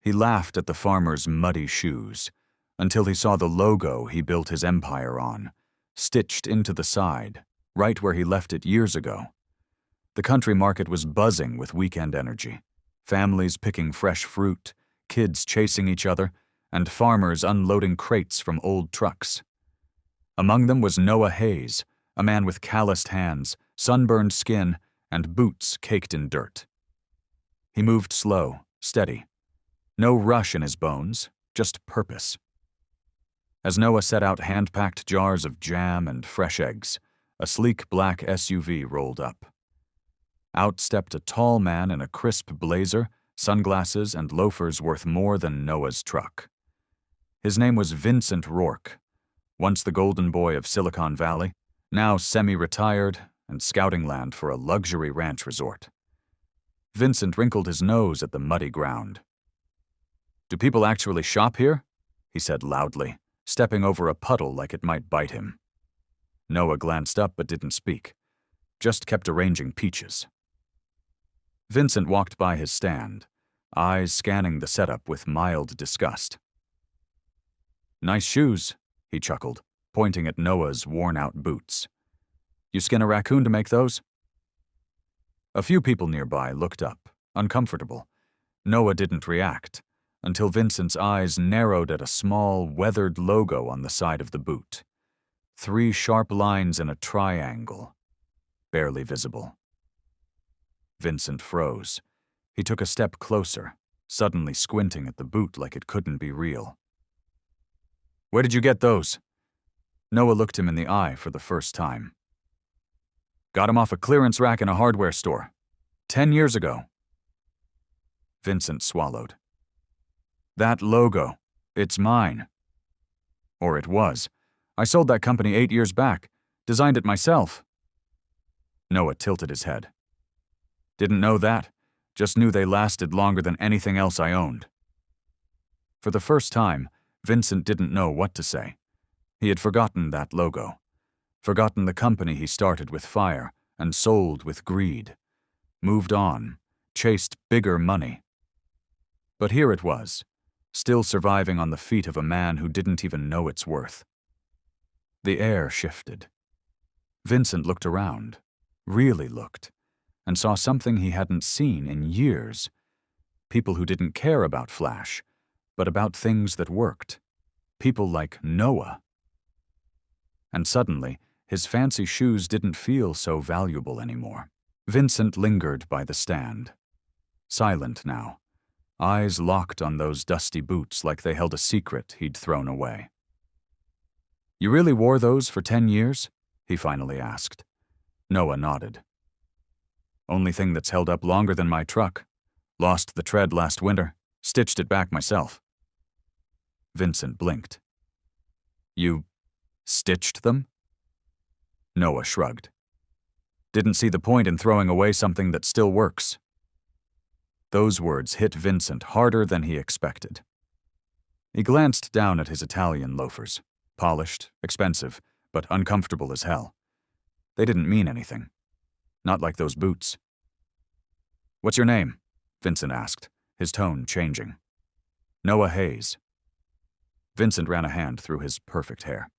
He laughed at the farmer's muddy shoes, until he saw the logo he built his empire on, stitched into the side, right where he left it years ago. The country market was buzzing with weekend energy, families picking fresh fruit, kids chasing each other, and farmers unloading crates from old trucks. Among them was Noah Hayes, a man with calloused hands, sunburned skin, and boots caked in dirt. He moved slow, steady. No rush in his bones, just purpose. As Noah set out hand-packed jars of jam and fresh eggs, a sleek black SUV rolled up. Out stepped a tall man in a crisp blazer, sunglasses, and loafers worth more than Noah's truck. His name was Vincent Rourke, once the golden boy of Silicon Valley, now semi-retired and scouting land for a luxury ranch resort. Vincent wrinkled his nose at the muddy ground. "Do people actually shop here?" he said loudly, stepping over a puddle like it might bite him. Noah glanced up but didn't speak, just kept arranging peaches. Vincent walked by his stand, eyes scanning the setup with mild disgust. "Nice shoes," he chuckled, pointing at Noah's worn-out boots. "You skin a raccoon to make those?" A few people nearby looked up, uncomfortable. Noah didn't react, until Vincent's eyes narrowed at a small, weathered logo on the side of the boot. 3 sharp lines in a triangle, barely visible. Vincent froze. He took a step closer, suddenly squinting at the boot like it couldn't be real. "Where did you get those?" Noah looked him in the eye for the first time. "Got 'em off a clearance rack in a hardware store. 10 years ago." Vincent swallowed. "That logo, it's mine. Or it was. I sold that company 8 years back, designed it myself." Noah tilted his head. "Didn't know that, just knew they lasted longer than anything else I owned." For the first time, Vincent didn't know what to say. He had forgotten that logo, forgotten the company he started with fire and sold with greed, moved on, chased bigger money. But here it was, still surviving on the feet of a man who didn't even know its worth. The air shifted. Vincent looked around, really looked, and saw something he hadn't seen in years. People who didn't care about flash, but about things that worked. People like Noah. And suddenly, his fancy shoes didn't feel so valuable anymore. Vincent lingered by the stand. Silent now, eyes locked on those dusty boots like they held a secret he'd thrown away. "You really wore those for 10 years?" he finally asked. Noah nodded. "Only thing that's held up longer than my truck. Lost the tread last winter, stitched it back myself." Vincent blinked. "You stitched them?" Noah shrugged. "Didn't see the point in throwing away something that still works." Those words hit Vincent harder than he expected. He glanced down at his Italian loafers, polished, expensive, but uncomfortable as hell. They didn't mean anything. Not like those boots. "What's your name?" Vincent asked, his tone changing. "Noah Hayes." Vincent ran a hand through his perfect hair.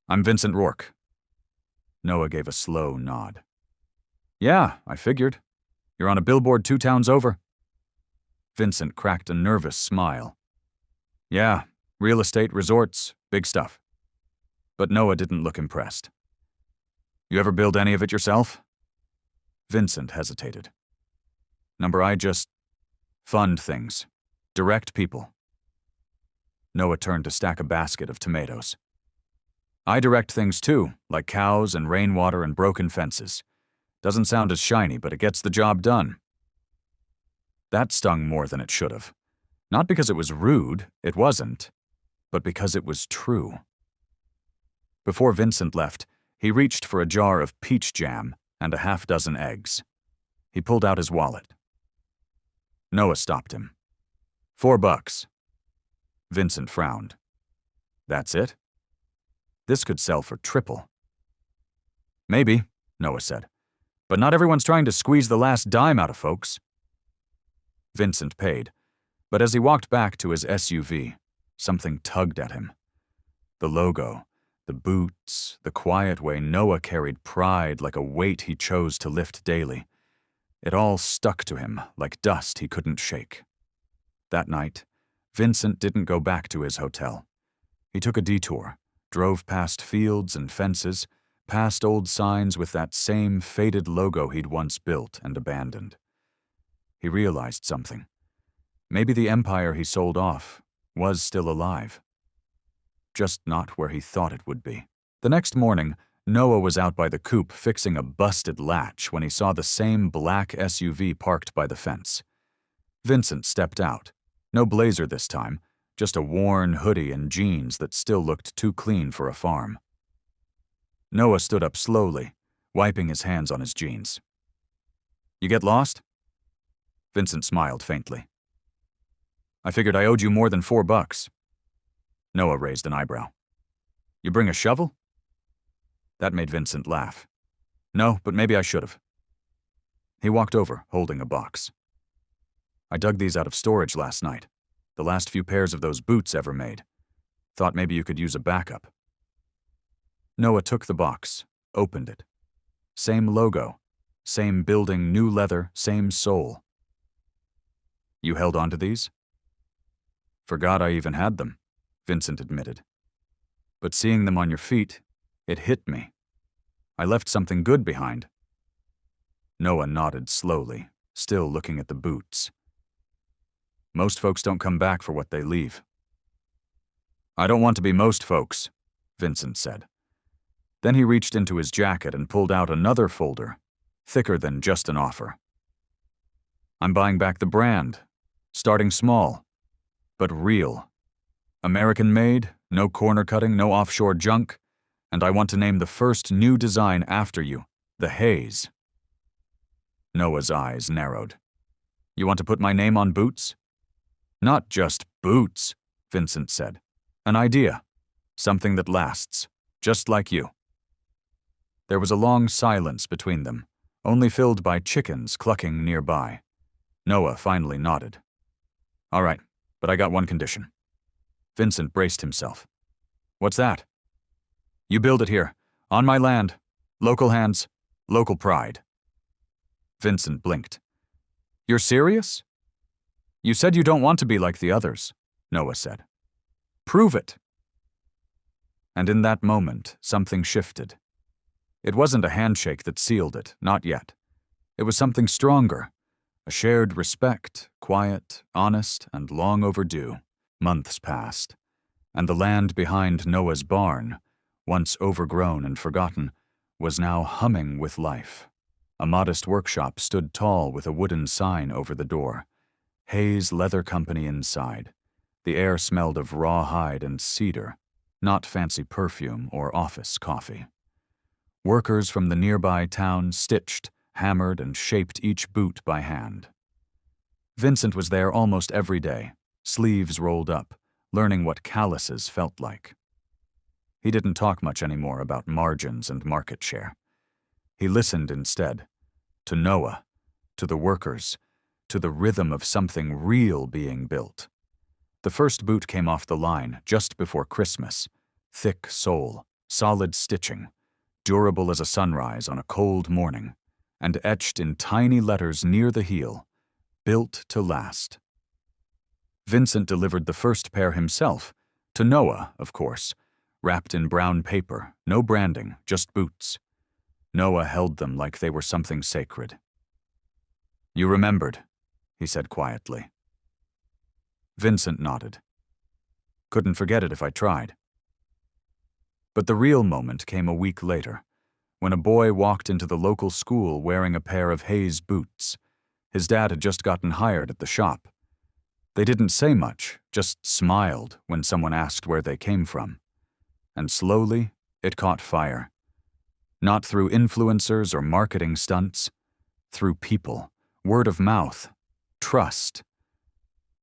"I'm Vincent Rourke." Noah gave a slow nod. "Yeah, I figured. You're on a billboard 2 towns over." Vincent cracked a nervous smile. "Yeah, real estate, resorts, big stuff." But Noah didn't look impressed. "You ever build any of it yourself?" Vincent hesitated. I just fund things, direct people." Noah turned to stack a basket of tomatoes. "I direct things too, like cows and rainwater and broken fences. Doesn't sound as shiny, but it gets the job done." That stung more than it should have. Not because it was rude, it wasn't, but because it was true. Before Vincent left, he reached for a jar of peach jam and a half-dozen eggs. He pulled out his wallet. Noah stopped him. $4. Vincent frowned. "That's it? This could sell for triple." "Maybe," Noah said, "but not everyone's trying to squeeze the last dime out of folks." Vincent paid, But as he walked back to his SUV, something tugged at him. The logo, the boots, the quiet way Noah carried pride like a weight he chose to lift daily. It all stuck to him like dust he couldn't shake. That night, Vincent didn't go back to his hotel. He took a detour, drove past fields and fences, past old signs with that same faded logo he'd once built and abandoned. He realized something. Maybe the empire he sold off was still alive. Just not where he thought it would be. The next morning, Noah was out by the coop fixing a busted latch when he saw the same black SUV parked by the fence. Vincent stepped out. No blazer this time, just a worn hoodie and jeans that still looked too clean for a farm. Noah stood up slowly, wiping his hands on his jeans. "You get lost?" Vincent smiled faintly. "I figured I owed you more than $4. Noah raised an eyebrow. "You bring a shovel?" That made Vincent laugh. "No, but maybe I should have." He walked over, holding a box. "I dug these out of storage last night. The last few pairs of those boots ever made. Thought maybe you could use a backup." Noah took the box, opened it. Same logo, same building, new leather, same sole. "You held on to these?" "Forgot I even had them," Vincent admitted. "But seeing them on your feet, it hit me. I left something good behind." Noah nodded slowly, still looking at the boots. "Most folks don't come back for what they leave." "I don't want to be most folks," Vincent said. Then he reached into his jacket and pulled out another folder, thicker than just an offer. "I'm buying back the brand, starting small, but real. American made, no corner cutting, no offshore junk, and I want to name the first new design after you, the Haze." Noah's eyes narrowed. "You want to put my name on boots?" "Not just boots," Vincent said. "An idea. Something that lasts, just like you." There was a long silence between them, only filled by chickens clucking nearby. Noah finally nodded. "All right, but I got one condition." Vincent braced himself. "What's that?" "You build it here, on my land, local hands, local pride." Vincent blinked. "You're serious?" "You said you don't want to be like the others," Noah said. "Prove it." And in that moment, something shifted. It wasn't a handshake that sealed it, not yet. It was something stronger, a shared respect, quiet, honest, and long overdue. Months passed, and the land behind Noah's barn, once overgrown and forgotten, was now humming with life. A modest workshop stood tall with a wooden sign over the door. Hayes Leather Company inside. The air smelled of raw hide and cedar, not fancy perfume or office coffee. Workers from the nearby town stitched, hammered, and shaped each boot by hand. Vincent was there almost every day, sleeves rolled up, learning what calluses felt like. He didn't talk much anymore about margins and market share. He listened instead, to Noah, to the workers, to the rhythm of something real being built. The first boot came off the line just before Christmas. Thick sole, solid stitching, durable as a sunrise on a cold morning, and etched in tiny letters near the heel, "Built to last." Vincent delivered the first pair himself, to Noah, of course, wrapped in brown paper, no branding, just boots. Noah held them like they were something sacred. "You remembered," he said quietly. Vincent nodded. "Couldn't forget it if I tried." But the real moment came a week later, when a boy walked into the local school wearing a pair of Hayes boots. His dad had just gotten hired at the shop. They didn't say much, just smiled when someone asked where they came from. And slowly, it caught fire. Not through influencers or marketing stunts, through people, word of mouth, trust.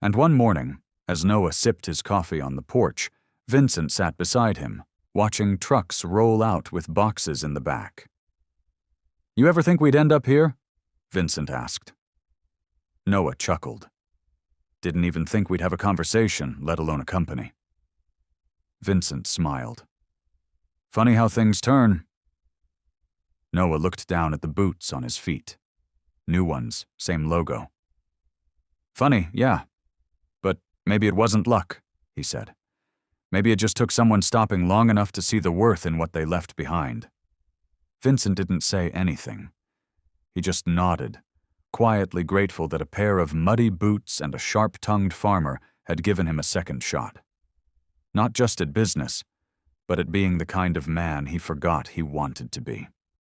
And one morning, as Noah sipped his coffee on the porch, Vincent sat beside him, watching trucks roll out with boxes in the back. "You ever think we'd end up here?" Vincent asked. Noah chuckled. Didn't even think we'd have a conversation, let alone a company." Vincent smiled. "Funny how things turn." Noah looked down at the boots on his feet. New ones, same logo. "Funny, yeah. But maybe it wasn't luck," he said. "Maybe it just took someone stopping long enough to see the worth in what they left behind." Vincent didn't say anything. He just nodded, quietly grateful that a pair of muddy boots and a sharp-tongued farmer had given him a second shot. Not just at business, but at being the kind of man he forgot he wanted to be.